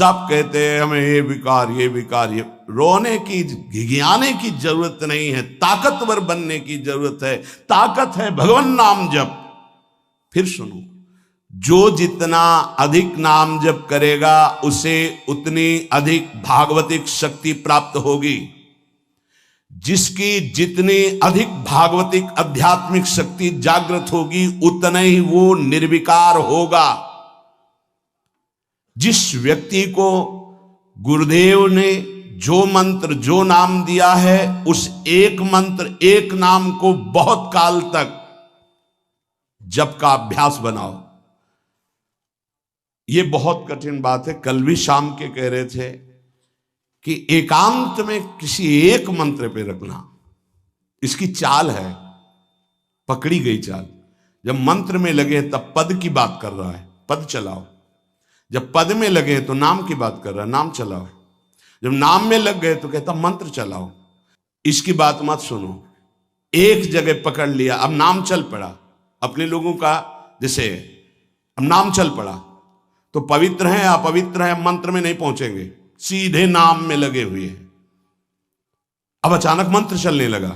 सब कहते हैं हमें ये विकार ये विकार, ये रोने की घिघियाने की जरूरत नहीं है, ताकतवर बनने की जरूरत है। ताकत है भगवान नाम जप। फिर सुनो, जो जितना अधिक नाम जप करेगा उसे उतनी अधिक भागवतिक शक्ति प्राप्त होगी। जिसकी जितनी अधिक भागवतिक आध्यात्मिक शक्ति जागृत होगी उतना ही वो निर्विकार होगा। जिस व्यक्ति को गुरुदेव ने जो मंत्र जो नाम दिया है, उस एक मंत्र एक नाम को बहुत काल तक जप का अभ्यास बनाओ। ये बहुत कठिन बात है। कल भी शाम के कह रहे थे कि एकांत में किसी एक मंत्र पे रखना, इसकी चाल है, पकड़ी गई चाल। जब मंत्र में लगे तब पद की बात कर रहा है, पद चलाओ। जब पद में लगे तो नाम की बात कर रहा है, नाम चलाओ। जब नाम में लग गए तो कहता मंत्र चलाओ। इसकी बात मत सुनो। एक जगह पकड़ लिया, अब नाम चल पड़ा। अपने लोगों का जैसे अब नाम चल पड़ा तो पवित्र हैं अपवित्र हैं मंत्र में नहीं पहुंचेंगे, सीधे नाम में लगे हुए हैं। अब अचानक मंत्र चलने लगा,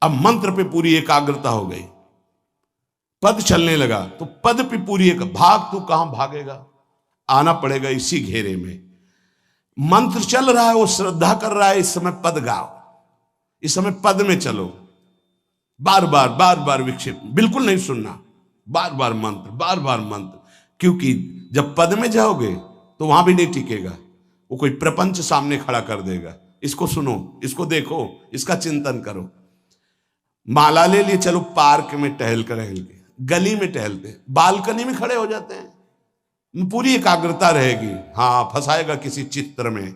अब मंत्र पे पूरी एकाग्रता हो गई। पद चलने लगा तो पद पे पूरी एक भाग, तो कहां भागेगा, आना पड़ेगा इसी घेरे में। मंत्र चल रहा है, वो श्रद्धा कर रहा है, इस समय पद गाओ, इस समय पद में चलो। बार बार विक्षेप बिल्कुल नहीं सुनना, बार बार मंत्र। क्योंकि जब पद में जाओगे तो वहां भी नहीं टिकेगा, वो कोई प्रपंच सामने खड़ा कर देगा। इसको सुनो, इसको देखो, इसका चिंतन करो। माला ले लिए, चलो पार्क में टहल के, गली में टहलते, बालकनी में खड़े हो जाते हैं, पूरी एकाग्रता रहेगी। हाँ, फंसाएगा किसी चित्र में,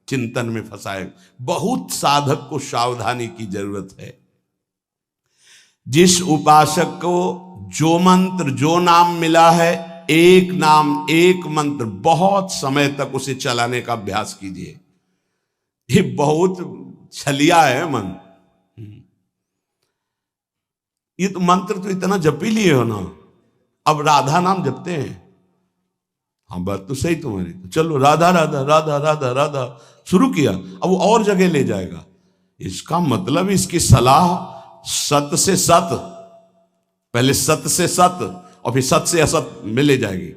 चिंतन में फंसाएगा। बहुत साधक को सावधानी की जरूरत है। जिस उपासक को जो मंत्र जो नाम मिला है, एक नाम एक मंत्र बहुत समय तक उसे चलाने का अभ्यास कीजिए। ये बहुत छलिया है मन। ये तो मंत्र तो इतना जप ही लिए हो ना, अब राधा नाम जपते हैं। हाँ, बात तो सही तुम्हारी। तो चलो राधा राधा राधा राधा राधा शुरू किया, अब वो और जगह ले जाएगा। इसका मतलब इसकी सलाह सत से सत, पहले सत से सत और फिर सत से असत में ले जाएगी।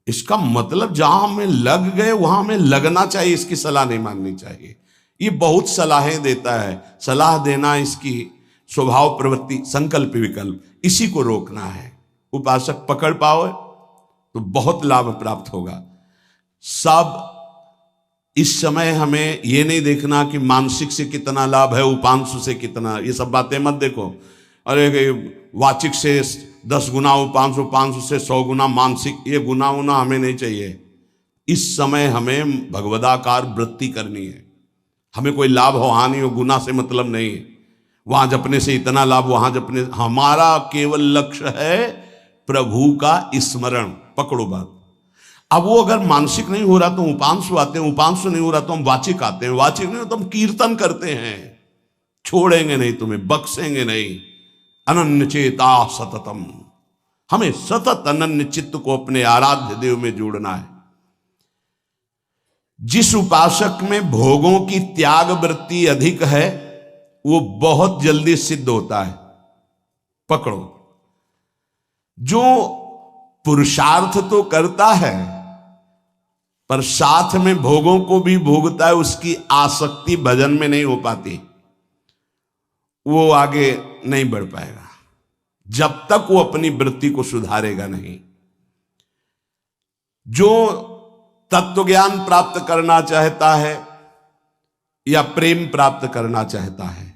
इसका मतलब जहां में लग गए वहां में लगना चाहिए, इसकी सलाह नहीं माननी चाहिए। ये बहुत सलाहें देता है, सलाह देना इसकी स्वभाव प्रवृत्ति संकल्प विकल्प, इसी को रोकना है। उपासक पकड़ पाओ तो बहुत लाभ प्राप्त होगा। सब इस समय हमें ये नहीं देखना कि मानसिक से कितना लाभ है, उपांशु से कितना, ये सब बातें मत देखो। अरे वाचिक से 10 गुना उपांशु, उपांशु से 100 गुना मानसिक, ये गुना उना हमें नहीं चाहिए। इस समय हमें भगवदाकार वृत्ति करनी है। हमें कोई लाभ हो हानि हो गुना से मतलब नहीं है। वहां जपने से इतना लाभ, वहां जपने, हमारा केवल लक्ष्य है प्रभु का स्मरण। पकड़ो बात। अब वो अगर मानसिक नहीं हो रहा तो उपांशु आते हैं, उपांशु नहीं हो रहा तो हम वाचिक आते हैं, वाचिक नहीं हो तो हम कीर्तन करते हैं। छोड़ेंगे नहीं तुम्हें, बख्शेंगे नहीं। अनन्य चेता सततम, हमें सतत अनन्य चित्त को अपने आराध्य देव में जोड़ना है। जिस उपासक में भोगों की त्याग वृत्ति अधिक है वो बहुत जल्दी सिद्ध होता है। पकड़ो, जो पुरुषार्थ तो करता है पर साथ में भोगों को भी भोगता है, उसकी आसक्ति भजन में नहीं हो पाती, वो आगे नहीं बढ़ पाएगा जब तक वो अपनी वृत्ति को सुधारेगा नहीं। जो तत्व ज्ञान प्राप्त करना चाहता है या प्रेम प्राप्त करना चाहता है,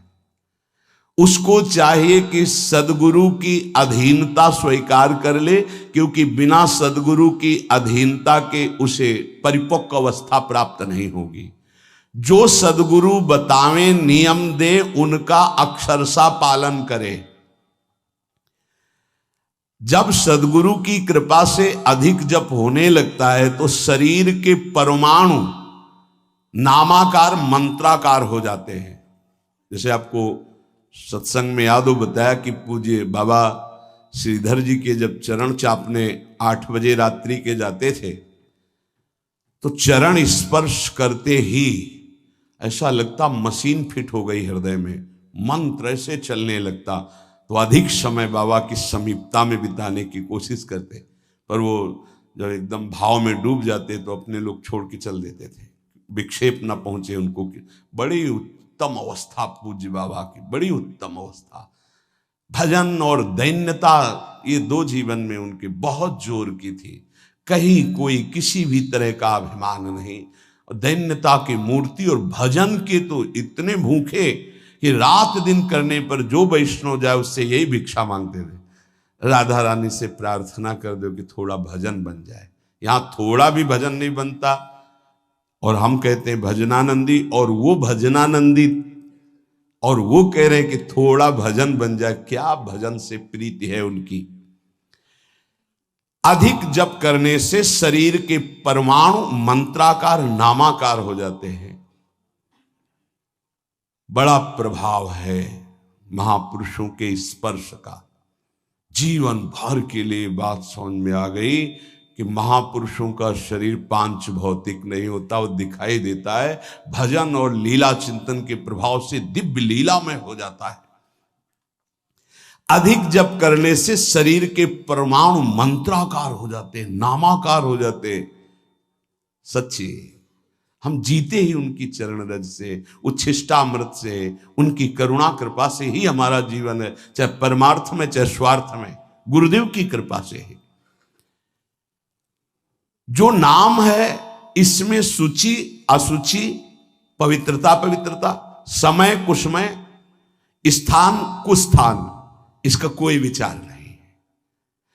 उसको चाहिए कि सदगुरु की अधीनता स्वीकार कर ले, क्योंकि बिना सदगुरु की अधीनता के उसे परिपक्व अवस्था प्राप्त नहीं होगी। जो सदगुरु बतावें नियम दे उनका अक्षरशः पालन करे। जब सदगुरु की कृपा से अधिक जप होने लगता है तो शरीर के परमाणु नामाकार मंत्राकार हो जाते हैं। जैसे आपको सत्संग में याद हो बताया कि पूज्य बाबा श्रीधर जी के जब चरण चापने 8 बजे रात्रि के जाते थे तो चरण स्पर्श करते ही ऐसा लगता मशीन फिट हो गई हृदय में, मंत्र ऐसे चलने लगता। तो अधिक समय बाबा की समीपता में बिताने की कोशिश करते, पर वो जब एकदम भाव में डूब जाते तो अपने लोग छोड़ के चल देते थे, विक्षेप ना पहुंचे उनको। बड़ी उत्तम अवस्था पूज्य बाबा की, बड़ी उत्तम अवस्था। भजन और दैन्यता ये दो जीवन में उनके बहुत जोर की थी। कहीं कोई किसी भी तरह का अभिमान नहीं, दैन्यता की मूर्ति। और भजन के तो इतने भूखे कि रात दिन करने पर जो वैष्णव जाए उससे यही भिक्षा मांगते थे, राधा रानी से प्रार्थना कर दो कि थोड़ा भजन बन जाए। यहां थोड़ा भी भजन नहीं बनता, और हम कहते हैं भजनानंदी, और वो भजनानंदी और वो कह रहे हैं कि थोड़ा भजन बन जाए। क्या भजन से प्रीति है उनकी। अधिक जप करने से शरीर के परमाणु मंत्राकार नामाकार हो जाते हैं। बड़ा प्रभाव है महापुरुषों के स्पर्श का। जीवन भर के लिए बात समझ में आ गई कि महापुरुषों का शरीर पांच भौतिक नहीं होता, वो दिखाई देता है भजन और लीला चिंतन के प्रभाव से दिव्य लीला में हो जाता है। अधिक जप करने से शरीर के परमाणु मंत्राकार हो जाते हैं, नामाकार हो जाते हैं। सच्ची हम जीते ही उनकी चरण रज से, उच्छिष्टामृत से, उनकी करुणा कृपा से ही हमारा जीवन है, चाहे परमार्थ में चाहे स्वार्थ में, गुरुदेव की कृपा से ही। जो नाम है इसमें सूची असुचि, पवित्रता पवित्रता, समय कुसमय, स्थान कुस्थान, इसका कोई विचार नहीं।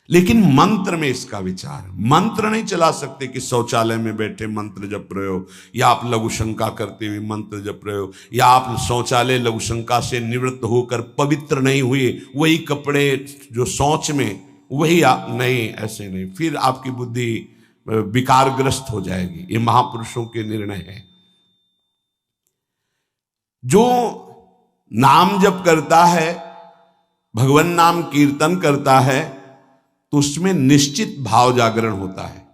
लेकिन मंत्र में इसका विचार। मंत्र नहीं चला सकते कि शौचालय में बैठे मंत्र जप रहे हो, या आप लघु शंका करते हुए मंत्र जप रहे हो, या आप शौचालय लघु शंका से निवृत्त होकर पवित्र नहीं हुए, वही कपड़े जो शौच में वही नहीं, ऐसे नहीं। फिर आपकी बुद्धि विकारग्रस्त हो जाएगी। ये महापुरुषों के निर्णय है। जो नाम जप करता है, भगवान नाम कीर्तन करता है, तो उसमें निश्चित भाव जागरण होता है।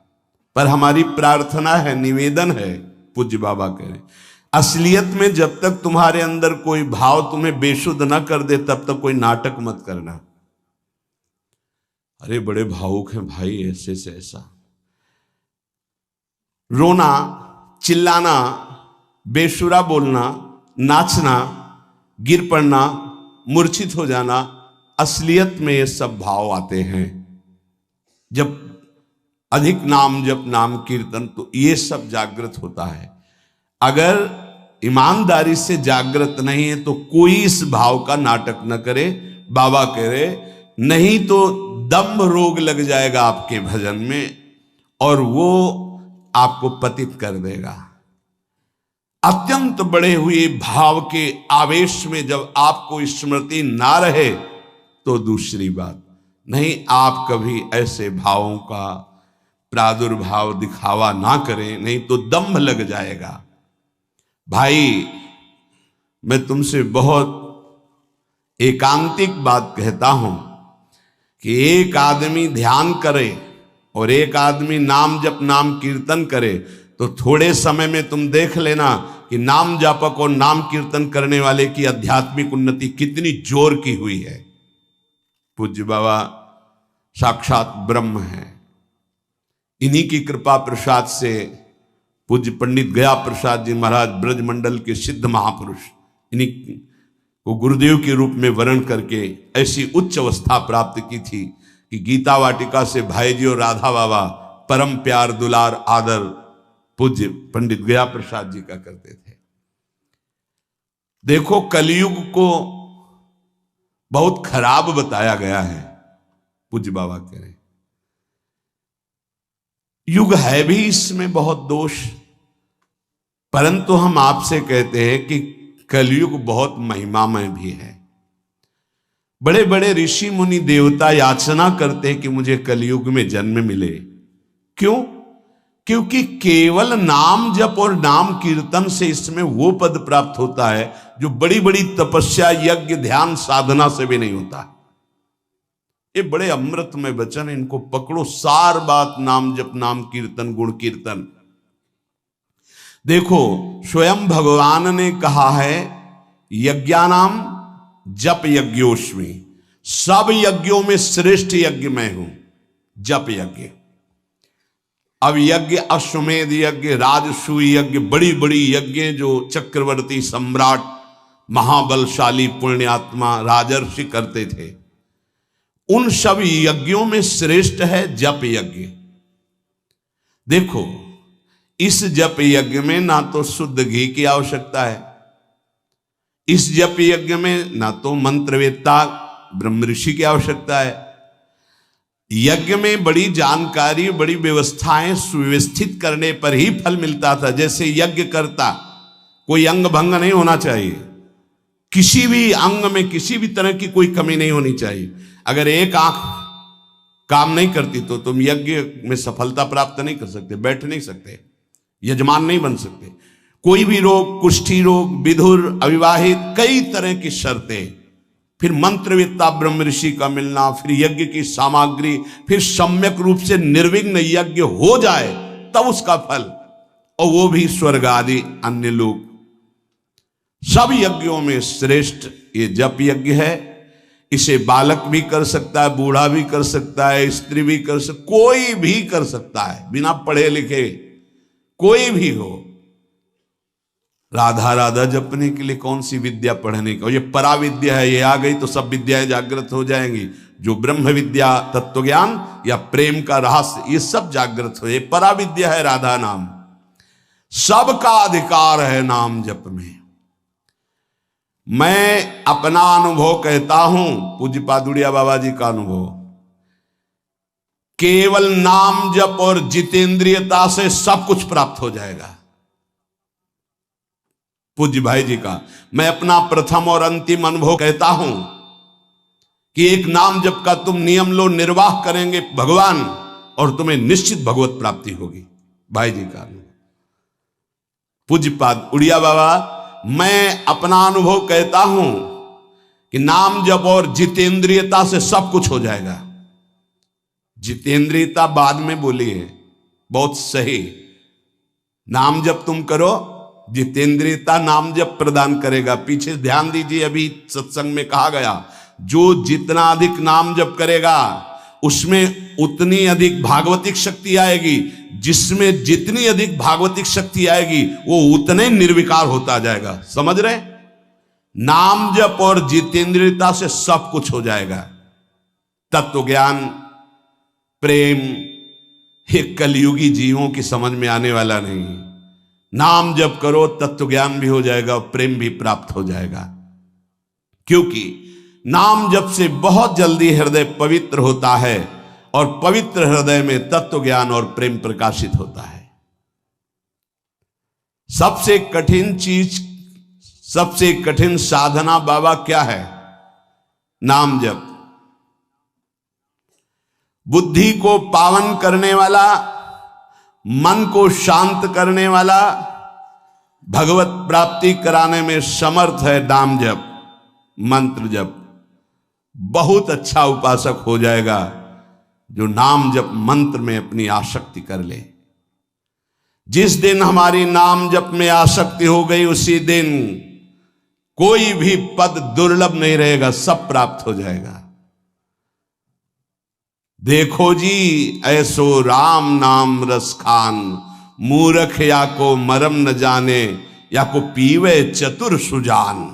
पर हमारी प्रार्थना है, निवेदन है, पूज्य बाबा कह रहे, असलियत में जब तक तुम्हारे अंदर कोई भाव तुम्हें बेशुद्ध न कर दे तब तक कोई नाटक मत करना। अरे बड़े भावुक हैं भाई, ऐसे से ऐसा रोना, चिल्लाना, बेसुरा बोलना, नाचना, गिर पड़ना, मूर्छित हो जाना, असलियत में ये सब भाव आते हैं जब अधिक नाम जप, नाम कीर्तन, तो ये सब जागृत होता है। अगर ईमानदारी से जागृत नहीं है तो कोई इस भाव का नाटक न करे। बाबा कह रहे, नहीं तो दम्भ रोग लग जाएगा आपके भजन में और वो आपको पतित कर देगा। अत्यंत बड़े हुए भाव के आवेश में जब आपको स्मृति ना रहे तो दूसरी बात नहीं। आप कभी ऐसे भावों का प्रादुर्भाव दिखावा ना करें, नहीं तो दम्भ लग जाएगा। भाई मैं तुमसे बहुत एकांतिक बात कहता हूं कि एक आदमी ध्यान करे और एक आदमी नाम जप, नाम कीर्तन करे, तो थोड़े समय में तुम देख लेना कि नाम जापक और नाम कीर्तन करने वाले की आध्यात्मिक उन्नति कितनी जोर की हुई है। पूज्य बाबा साक्षात ब्रह्म है। इन्हीं की कृपा प्रसाद से पूज्य पंडित गया प्रसाद जी महाराज ब्रजमंडल के सिद्ध महापुरुष, इन्हीं को गुरुदेव के रूप में वर्ण करके ऐसी उच्च अवस्था प्राप्त की थी कि गीता वाटिका से भाई जी और राधा बाबा परम प्यार, दुलार, आदर पूज्य पंडित गया प्रसाद जी का करते थे। देखो कलयुग को बहुत खराब बताया गया है, पूज्य बाबा कह रहे, युग है भी इसमें बहुत दोष, परंतु हम आपसे कहते हैं कि कलयुग बहुत महिमामय भी है। बड़े बड़े ऋषि मुनि देवता याचना करते हैं कि मुझे कलयुग में जन्म मिले। क्यों? क्योंकि केवल नाम जप और नाम कीर्तन से इसमें वो पद प्राप्त होता है जो बड़ी बड़ी तपस्या, यज्ञ, ध्यान, साधना से भी नहीं होता। ये बड़े अमृतमय वचन, इनको पकड़ो। सार बात नाम जप, नाम कीर्तन, गुण कीर्तन। देखो, स्वयं भगवान ने कहा है यज्ञानाम जप यज्ञोस्मि, सब यज्ञों में श्रेष्ठ यज्ञ मैं हूं, जप यज्ञ। अब यज्ञ अश्वमेध यज्ञ, राजसूय यज्ञ, बड़ी बड़ी यज्ञ जो चक्रवर्ती सम्राट महाबलशाली पुण्यात्मा राजर्षि करते थे, उन सब यज्ञों में श्रेष्ठ है जप यज्ञ। देखो, इस जप यज्ञ में ना तो शुद्ध घी की आवश्यकता है, इस जप यज्ञ में ना तो मंत्रवेत्ता ब्रह्म ऋषि की आवश्यकता है। यज्ञ में बड़ी जानकारी, बड़ी व्यवस्थाएं सुव्यवस्थित करने पर ही फल मिलता था। जैसे यज्ञ करता, कोई अंग भंग नहीं होना चाहिए, किसी भी अंग में किसी भी तरह की कोई कमी नहीं होनी चाहिए। अगर एक आंख काम नहीं करती तो तुम यज्ञ में सफलता प्राप्त नहीं कर सकते, बैठ नहीं सकते, यजमान नहीं बन सकते। कोई भी रोग, कुष्ठी रोग, विधुर, अविवाहित, कई तरह की शर्तें, फिर मंत्रवेत्ता ब्रह्म ऋषि का मिलना, फिर यज्ञ की सामग्री, फिर सम्यक रूप से निर्विघ्न यज्ञ हो जाए तब उसका फल, और वो भी स्वर्ग आदि अन्य लोग। सब यज्ञों में श्रेष्ठ ये जप यज्ञ है। इसे बालक भी कर सकता है, बूढ़ा भी कर सकता है, स्त्री भी कर सकता, कोई भी कर सकता है, बिना पढ़े लिखे कोई भी हो। राधा राधा जपने के लिए कौन सी विद्या पढ़ने का, ये पराविद्या है, ये आ गई तो सब विद्याएं जागृत हो जाएंगी। जो ब्रह्म विद्या, तत्व ज्ञान या प्रेम का रहस्य, ये सब जागृत हो, ये पराविद्या है राधा नाम। सबका अधिकार है नाम जप में। मैं अपना अनुभव कहता हूं, पूज्य पादुड़िया बाबा जी का अनुभव, केवल नाम जप और जितेंद्रियता से सब कुछ प्राप्त हो जाएगा। पूज्य भाई जी का मैं अपना प्रथम और अंतिम अनुभव कहता हूं कि एक नाम जप का तुम नियम लो, निर्वाह करेंगे भगवान, और तुम्हें निश्चित भगवत प्राप्ति होगी। भाई जी का अनुभव। पूज्य पाद उड़िया बाबा, मैं अपना अनुभव कहता हूं कि नाम जप और जितेंद्रियता से सब कुछ हो जाएगा। जितेंद्रियता बाद में बोली है, बहुत सही। नाम जप तुम करो, जितेंद्रियता नाम जप प्रदान करेगा। पीछे ध्यान दीजिए, अभी सत्संग में कहा गया, जो जितना अधिक नाम जप करेगा उसमें उतनी अधिक भागवतिक शक्ति आएगी, जिसमें जितनी अधिक भागवतिक शक्ति आएगी वो उतने निर्विकार होता जाएगा। समझ रहे? नाम जप और जितेंद्रियता से सब कुछ हो जाएगा। तत्व ज्ञान, प्रेम, ये कलयुगी जीवों की समझ में आने वाला नहीं। नाम जप करो, तत्व ज्ञान भी हो जाएगा, प्रेम भी प्राप्त हो जाएगा। क्योंकि नाम जप से बहुत जल्दी हृदय पवित्र होता है, और पवित्र हृदय में तत्व ज्ञान और प्रेम प्रकाशित होता है। सबसे कठिन चीज, सबसे कठिन साधना बाबा क्या है? नाम जप। बुद्धि को पावन करने वाला, मन को शांत करने वाला, भगवत प्राप्ति कराने में समर्थ है नाम जप, मंत्र जप। बहुत अच्छा उपासक हो जाएगा जो नाम जप मंत्र में अपनी आसक्ति कर ले। जिस दिन हमारी नाम जप में आसक्ति हो गई, उसी दिन कोई भी पद दुर्लभ नहीं रहेगा, सब प्राप्त हो जाएगा। देखो जी ऐसो राम नाम रस खान, मूर्ख या को मरम न जाने, या को पीवे चतुर सुजान।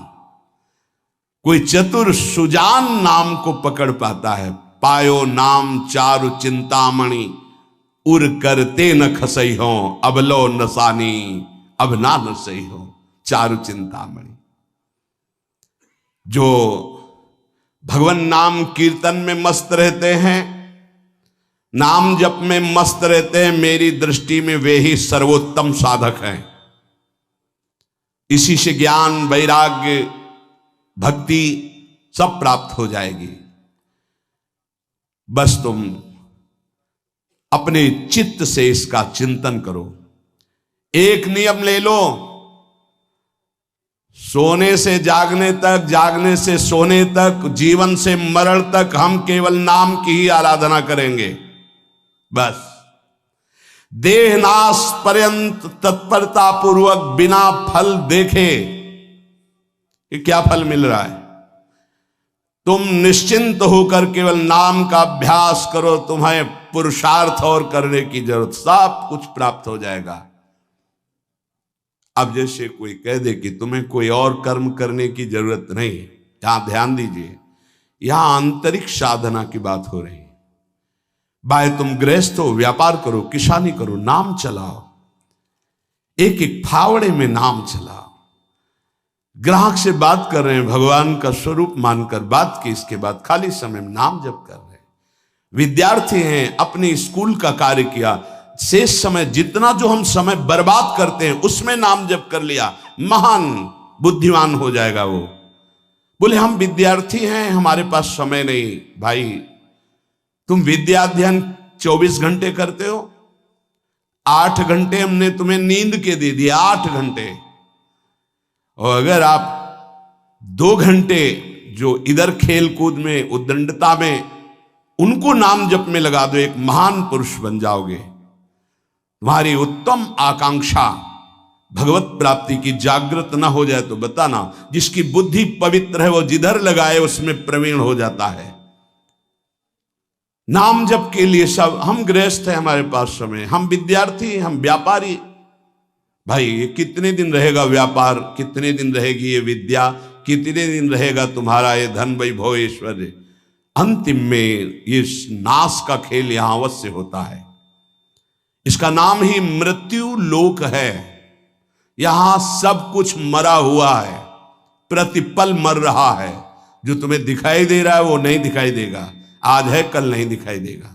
कोई चतुर सुजान नाम को पकड़ पाता है। पायो नाम चारु चिंतामणि, उर करते न खसई हो, अब लो नसानी, अब ना नसई हो। चारु चिंतामणि, जो भगवान नाम कीर्तन में मस्त रहते हैं, नाम जप में मस्त रहते हैं, मेरी दृष्टि में वे ही सर्वोत्तम साधक हैं। इसी से ज्ञान, वैराग्य, भक्ति सब प्राप्त हो जाएगी। बस तुम अपने चित्त से इसका चिंतन करो। एक नियम ले लो, सोने से जागने तक, जागने से सोने तक, जीवन से मरण तक हम केवल नाम की ही आराधना करेंगे। बस देह नाश पर्यंत तत्परता पूर्वक बिना फल देखे, कि क्या फल मिल रहा है। तुम निश्चिंत होकर केवल नाम का अभ्यास करो, तुम्हें पुरुषार्थ और करने की जरूरत, सब कुछ प्राप्त हो जाएगा। अब जैसे कोई कह दे कि तुम्हें कोई और कर्म करने की जरूरत नहीं, यहां ध्यान दीजिए, यहां आंतरिक साधना की बात हो रही है। भाई तुम गृहस्थ हो, व्यापार करो, किसानी करो, नाम चलाओ, एक एक फावड़े में नाम चलाओ। ग्राहक से बात कर रहे हैं, भगवान का स्वरूप मानकर बात की, इसके बाद खाली समय में नाम जप कर रहे हैं। विद्यार्थी हैं, अपने स्कूल का कार्य किया, शेष समय जितना जो हम समय बर्बाद करते हैं उसमें नाम जप कर लिया, महान बुद्धिमान हो जाएगा वो। बोले हम विद्यार्थी हैं, हमारे पास समय नहीं। भाई तुम विद्या अध्ययन 24 घंटे करते हो, 8 घंटे हमने तुम्हें नींद के दे दिए, 8 घंटे। और अगर आप 2 घंटे जो इधर खेल कूद में, उद्दंडता में, उनको नाम जप में लगा दो, एक महान पुरुष बन जाओगे। तुम्हारी उत्तम आकांक्षा भगवत प्राप्ति की जागृत ना हो जाए तो बताना, जिसकी बुद्धि पवित्र है वो जिधर लगाए उसमें प्रवीण हो जाता है। नाम जप के लिए सब, हम गृहस्थ हैं, हमारे पास समय, हम विद्यार्थी, हम व्यापारी। भाई ये कितने दिन रहेगा व्यापार, कितने दिन रहेगी ये विद्या, कितने दिन रहेगा तुम्हारा ये धन वैभव ऐश्वर्य। अंतिम में ये नाश का खेल यहां अवश्य होता है। इसका नाम ही मृत्यु लोक है। यहां सब कुछ मरा हुआ है, प्रतिपल मर रहा है। जो तुम्हें दिखाई दे रहा है वो नहीं दिखाई देगा, आज है कल नहीं दिखाई देगा।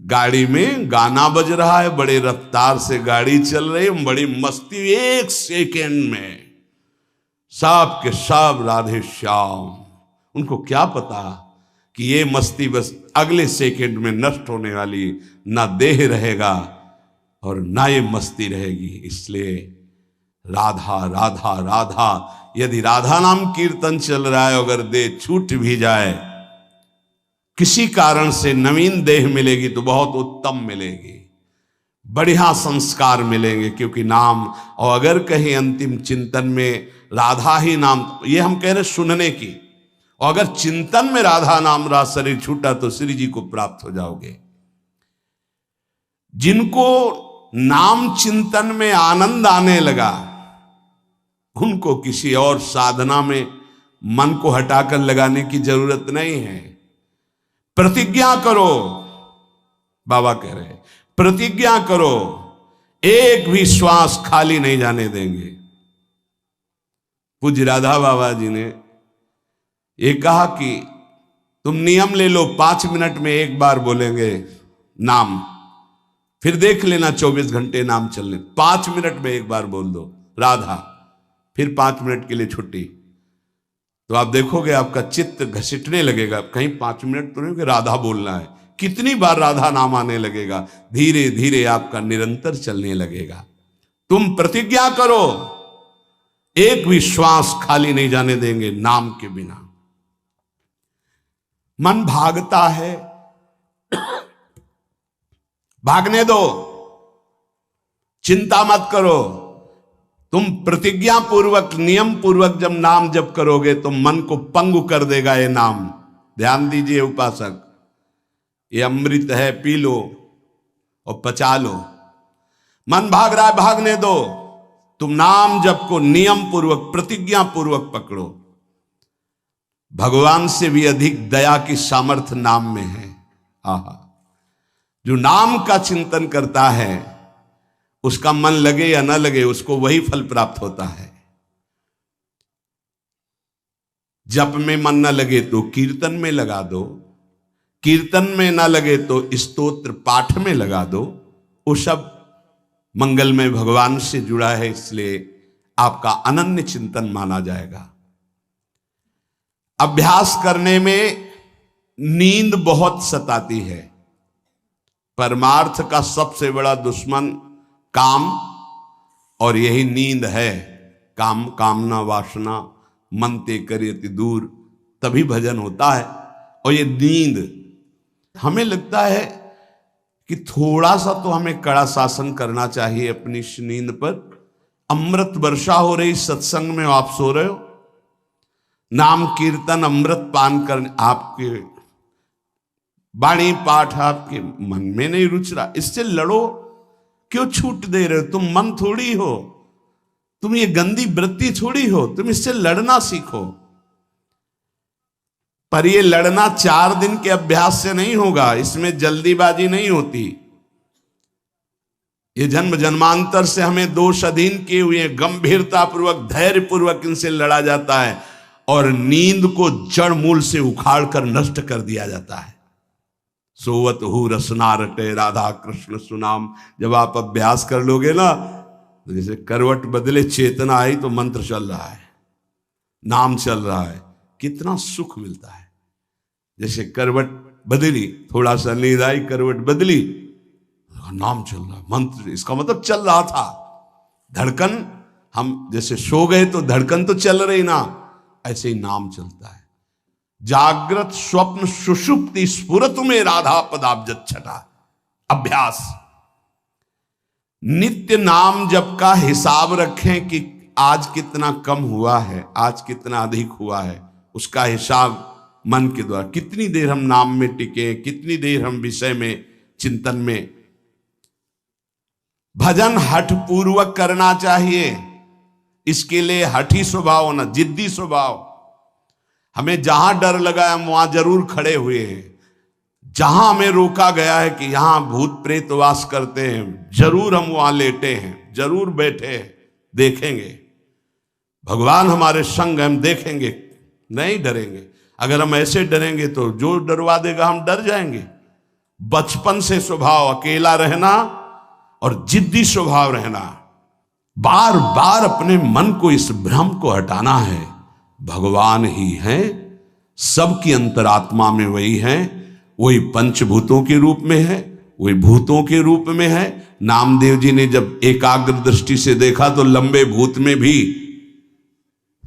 गाड़ी में गाना बज रहा है, बड़े रफ्तार से गाड़ी चल रही है, बड़ी मस्ती, 1 सेकेंड में सब के सब राधे श्याम। उनको क्या पता कि ये मस्ती बस अगले सेकेंड में नष्ट होने वाली, ना देह रहेगा और ना ये मस्ती रहेगी। इसलिए राधा राधा राधा, यदि राधा नाम कीर्तन चल रहा है, अगर देह छूट भी जाए, किसी कारण से नवीन देह मिलेगी तो बहुत उत्तम मिलेगी, बढ़िया संस्कार मिलेंगे, क्योंकि नाम। और अगर कहीं अंतिम चिंतन में राधा ही नाम, ये हम कह रहे सुनने की, और अगर चिंतन में राधा नाम रहा, शरीर छूटा, तो श्री जी को प्राप्त हो जाओगे। जिनको नाम चिंतन में आनंद आने लगा, उनको किसी और साधना में मन को हटाकर लगाने की जरूरत नहीं है। प्रतिज्ञा करो, बाबा कह रहे हैं, प्रतिज्ञा करो, एक भी श्वास खाली नहीं जाने देंगे। पूज्य राधा बाबा जी ने ये कहा कि तुम नियम ले लो, 5 मिनट में एक बार बोलेंगे नाम, फिर देख लेना 24 घंटे नाम चलने, 5 मिनट में एक बार बोल दो राधा, फिर 5 मिनट के लिए छुट्टी। तो आप देखोगे आपका चित्त घसीटने लगेगा, कहीं 5 मिनट तो नहीं कि राधा बोलना है, कितनी बार राधा नाम आने लगेगा, धीरे धीरे आपका निरंतर चलने लगेगा। तुम प्रतिज्ञा करो, एक भी श्वास खाली नहीं जाने देंगे नाम के बिना। मन भागता है, भागने दो, चिंता मत करो। तुम प्रतिज्ञा पूर्वक, नियम पूर्वक जब नाम जप करोगे तो मन को पंगु कर देगा ये नाम। ध्यान दीजिए उपासक, ये अमृत है, पी लो और पचा लो। मन भाग रहा है, भागने दो। तुम नाम जप को नियम पूर्वक, प्रतिज्ञा पूर्वक पकड़ो। भगवान से भी अधिक दया की सामर्थ्य नाम में है। आहा, जो नाम का चिंतन करता है उसका मन लगे या ना लगे, उसको वही फल प्राप्त होता है। जप में मन ना लगे तो कीर्तन में लगा दो, कीर्तन में ना लगे तो स्तोत्र पाठ में लगा दो। वो सब मंगलमय भगवान से जुड़ा है, इसलिए आपका अनन्य चिंतन माना जाएगा। अभ्यास करने में नींद बहुत सताती है। परमार्थ का सबसे बड़ा दुश्मन काम, और यही नींद है। काम कामना वासना मनते करियति दूर, तभी भजन होता है। और ये नींद, हमें लगता है कि थोड़ा सा तो हमें कड़ा शासन करना चाहिए अपनी इस नींद पर। अमृत वर्षा हो रही, सत्संग में आप सो रहे हो, नाम कीर्तन अमृत पान कर, आपके वाणी पाठ आपके मन में नहीं रुच रहा, इससे लड़ो। क्यों छूट दे रहे हो? तुम मन थोड़ी हो, तुम ये गंदी वृत्ति थोड़ी हो, तुम इससे लड़ना सीखो। पर ये लड़ना 4 दिन के अभ्यास से नहीं होगा, इसमें जल्दीबाजी नहीं होती। ये जन्म जन्मांतर से हमें दोष अधीन किए हुए गंभीरता पूर्वक धैर्य पूर्वक इनसे लड़ा जाता है और नींद को जड़ मूल से उखाड़ कर नष्ट कर दिया जाता है। सोवत हु रसना रटे राधा कृष्ण सुनाम, जब आप अभ्यास कर लोगे ना, तो जैसे करवट बदले चेतना आई तो मंत्र चल रहा है, नाम चल रहा है, कितना सुख मिलता है। जैसे करवट बदली, थोड़ा सा नींद आई, करवट बदली, नाम चल रहा है, मंत्र, इसका मतलब चल रहा था। धड़कन, हम जैसे सो गए तो धड़कन तो चल रही ना, ऐसे ही नाम चलता है। जागृत स्वप्न सुषुप्ति स्फुरतु में राधा पदाब्ज छटा। अभ्यास, नित्य नाम जप का हिसाब रखें कि आज कितना कम हुआ है, आज कितना अधिक हुआ है, उसका हिसाब मन के द्वारा। कितनी देर हम नाम में टिके, कितनी देर हम विषय में चिंतन में। भजन हठ पूर्वक करना चाहिए, इसके लिए हठी स्वभाव होना, जिद्दी स्वभाव। हमें जहां डर लगा हम वहां जरूर खड़े हुए हैं, जहां हमें रोका गया है कि यहां भूत प्रेत वास करते हैं, जरूर हम वहां लेटे हैं, जरूर बैठे हैं, देखेंगे भगवान हमारे संग, हम देखेंगे, नहीं डरेंगे। अगर हम ऐसे डरेंगे तो जो डरवा देगा हम डर जाएंगे। बचपन से स्वभाव अकेला रहना और जिद्दी स्वभाव रहना, बार बार अपने मन को, इस भ्रम को हटाना है। भगवान ही हैं, सबकी अंतरात्मा में वही हैं, वही पंचभूतों के रूप में है, वही भूतों के रूप में है। नामदेव जी ने जब एकाग्र दृष्टि से देखा तो लंबे भूत में भी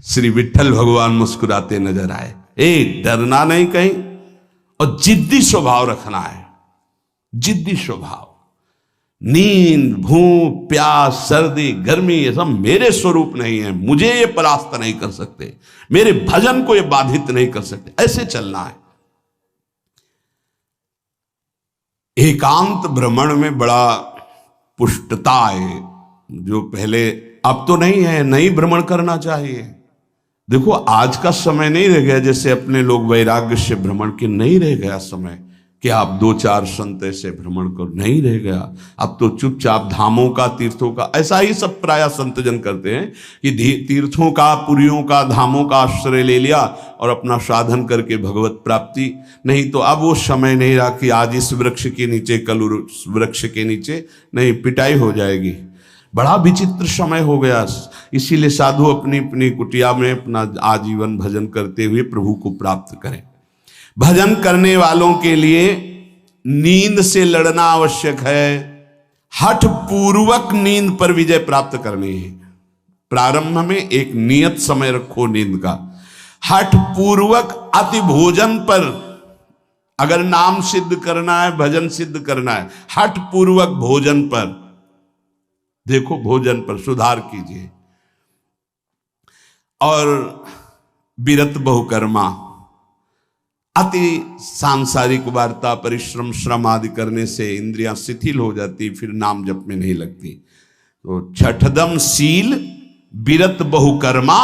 श्री विठ्ठल भगवान मुस्कुराते नजर आए। डरना नहीं कहीं, और जिद्दी स्वभाव रखना है, जिद्दी स्वभाव। नींद, भूख, प्यास, सर्दी, गर्मी, ये सब मेरे स्वरूप नहीं है, मुझे ये परास्त नहीं कर सकते, मेरे भजन को ये बाधित नहीं कर सकते, ऐसे चलना है। एकांत भ्रमण में बड़ा पुष्टता है, जो पहले, अब तो नहीं है, नहीं भ्रमण करना चाहिए। देखो आज का समय नहीं रह गया जैसे अपने लोग वैराग्य से भ्रमण के, नहीं रह गया समय कि आप 2-4 संत ऐसे भ्रमण करो, नहीं रह गया। अब तो चुपचाप धामों का, तीर्थों का, ऐसा ही सब प्राय संतजन करते हैं कि तीर्थों का, पुरियों का, धामों का आश्रय ले लिया और अपना साधन करके भगवत प्राप्ति। नहीं तो अब वो समय नहीं रहा कि आज इस वृक्ष के नीचे, कल उस वृक्ष के नीचे, नहीं, पिटाई हो जाएगी। बड़ा विचित्र समय हो गया। इसीलिए साधु अपनी अपनी कुटिया में अपना आजीवन भजन करते हुए प्रभु को प्राप्त करें। भजन करने वालों के लिए नींद से लड़ना आवश्यक है, हठ पूर्वक नींद पर विजय प्राप्त करनी है। प्रारंभ में एक नियत समय रखो नींद का। हठ पूर्वक अति भोजन पर, अगर नाम सिद्ध करना है, भजन सिद्ध करना है, हठ पूर्वक भोजन पर, देखो भोजन पर सुधार कीजिए। और विरत बहुकर्मा, अति सांसारिक वार्ता, परिश्रम, श्रम आदि करने से इंद्रियां शिथिल हो जाती, फिर नाम जप में नहीं लगती। तो छठदम शील, विरत बहुकर्मा,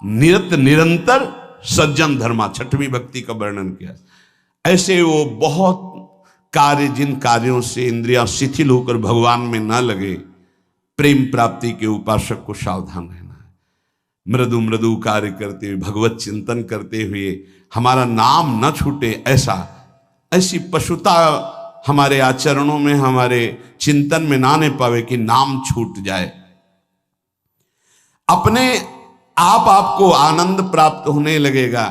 निरत निरंतर, सज्जन धर्मा, छठवीं भक्ति का वर्णन किया। ऐसे वो बहुत कार्य, जिन कार्यों से इंद्रियां शिथिल होकर भगवान में न लगे, प्रेम प्राप्ति के उपासक को सावधान रहना है। मृदु मृदु कार्य करते हुए, भगवत चिंतन करते हुए हमारा नाम न छूटे, ऐसी पशुता हमारे आचरणों में, हमारे चिंतन में ना आने पावे कि नाम छूट जाए। अपने आप आपको आनंद प्राप्त होने लगेगा।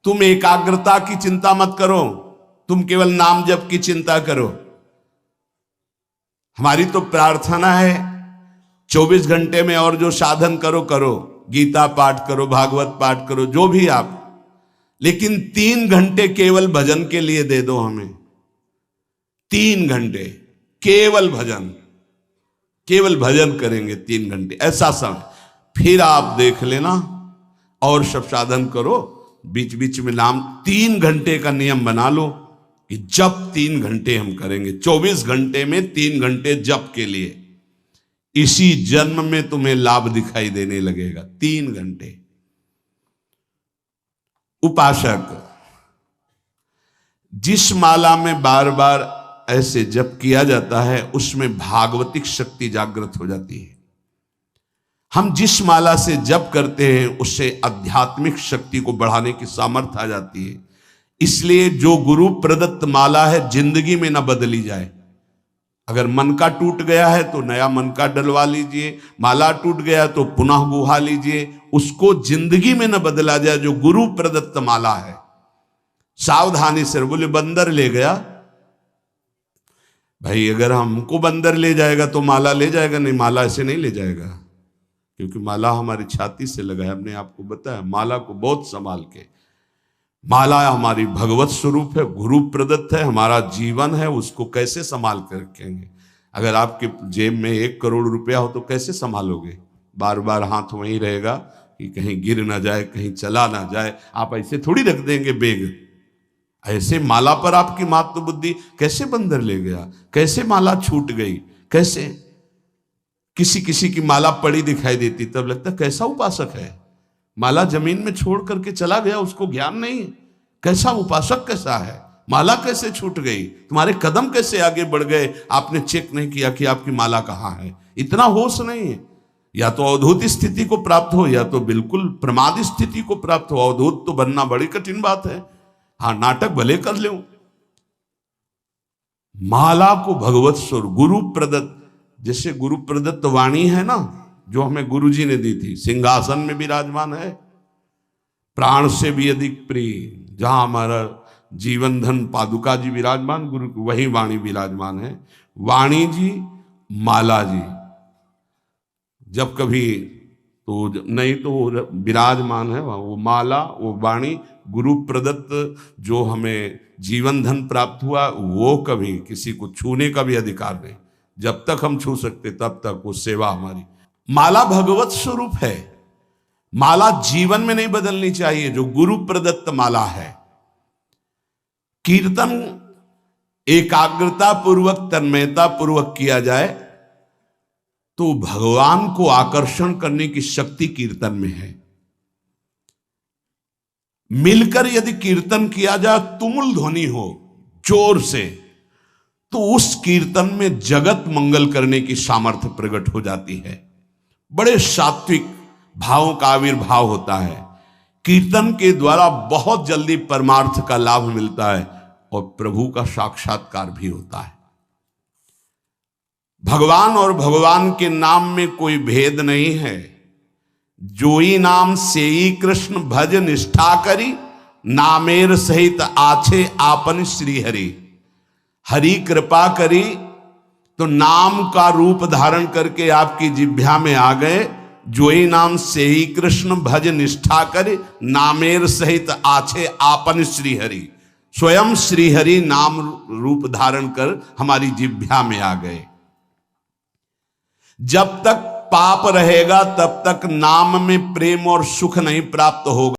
तुम एकाग्रता की चिंता मत करो, तुम केवल नाम जप की चिंता करो। हमारी तो प्रार्थना है 24 घंटे में और जो साधन करो, गीता पाठ करो, भागवत पाठ करो, जो भी आप, लेकिन 3 घंटे केवल भजन के लिए दे दो हमें। 3 घंटे केवल भजन, केवल भजन करेंगे 3 घंटे ऐसा समय। फिर आप देख लेना और सब साधन करो, बीच बीच में नाम। 3 घंटे का नियम बना लो कि जप 3 घंटे हम करेंगे, 24 घंटे में 3 घंटे जप के लिए। इसी जन्म में तुम्हें लाभ दिखाई देने लगेगा। 3 घंटे। उपासक जिस माला में बार बार ऐसे जप किया जाता है उसमें भागवतिक शक्ति जागृत हो जाती है। हम जिस माला से जप करते हैं उससे आध्यात्मिक शक्ति को बढ़ाने की सामर्थ्य आ जाती है। इसलिए जो गुरु प्रदत्त माला है जिंदगी में ना बदली जाए। अगर मन का टूट गया है तो नया मन का डलवा लीजिए, माला टूट गया तो पुनः गुहा लीजिए, उसको जिंदगी में न बदला जाए जो गुरु प्रदत्त माला है। सावधानी से। बोले बंदर ले गया, भाई अगर हमको बंदर ले जाएगा तो माला ले जाएगा? नहीं, माला ऐसे नहीं ले जाएगा, क्योंकि माला हमारी छाती से लगा है। हमने आपको बताया माला को बहुत संभाल के। माला हमारी भगवत स्वरूप है, गुरु प्रदत्त है, हमारा जीवन है, उसको कैसे संभाल कर रखेंगे? अगर आपके जेब में 1 करोड़ रुपया हो तो कैसे संभालोगे? बार बार हाथ वहीं रहेगा कि कहीं गिर ना जाए, कहीं चला ना जाए। आप ऐसे थोड़ी रख देंगे बेग। ऐसे माला पर आपकी मात्र बुद्धि कैसे बंदर ले गया? कैसे माला छूट गई? कैसे? किसी किसी की माला पड़ी दिखाई देती तब लगता कैसा उपासक है, माला जमीन में छोड़ करके चला गया, उसको ज्ञान नहीं। कैसा उपासक कैसा है? माला कैसे छूट गई? तुम्हारे कदम कैसे आगे बढ़ गए? आपने चेक नहीं किया कि आपकी माला कहाँ है। इतना होश नहीं है। या तो अवधूत स्थिति को प्राप्त हो या तो बिल्कुल प्रमाद स्थिति को प्राप्त हो। अवधूत तो बनना बड़ी कठिन बात है। हाँ, नाटक भले कर लो। माला को भगवत स्वरूप गुरु प्रदत्त, जैसे गुरु प्रदत्त वाणी है ना, जो हमें गुरुजी ने दी थी, सिंहासन में विराजमान है, प्राण से भी अधिक प्रिय। जहां हमारा जीवन धन पादुका जी विराजमान, गुरु वही वाणी विराजमान है। वाणी जी, माला जी, जब कभी तो नहीं तो विराजमान है वो माला, वो वाणी, गुरु प्रदत्त जो हमें जीवन धन प्राप्त हुआ, वो कभी किसी को छूने का भी अधिकार नहीं। जब तक हम छू सकते तब तक वो सेवा हमारी। माला भगवत स्वरूप है। माला जीवन में नहीं बदलनी चाहिए, जो गुरु प्रदत्त माला है। कीर्तन एकाग्रता पूर्वक, तन्मयता पूर्वक किया जाए तो भगवान को आकर्षण करने की शक्ति कीर्तन में है। मिलकर यदि कीर्तन किया जाए, तुमुल ध्वनि हो जोर से, तो उस कीर्तन में जगत मंगल करने की सामर्थ्य प्रकट हो जाती है। बड़े सात्विक भावों का आविर्भाव होता है। कीर्तन के द्वारा बहुत जल्दी परमार्थ का लाभ मिलता है और प्रभु का साक्षात्कार भी होता है। भगवान और भगवान के नाम में कोई भेद नहीं है। जोई नाम सेई कृष्ण भज निष्ठा करी, नामेर सहित आछे आपन श्री हरि। हरि कृपा करी तो नाम का रूप धारण करके आपकी जिह्वा में आ गए। जोई नाम सेई कृष्ण भज निष्ठा करी, नामेर सहित आछे आपन श्री हरि। स्वयं श्री हरि नाम रूप धारण कर हमारी जिह्वा में आ गए। जब तक पाप रहेगा तब तक नाम में प्रेम और सुख नहीं प्राप्त होगा।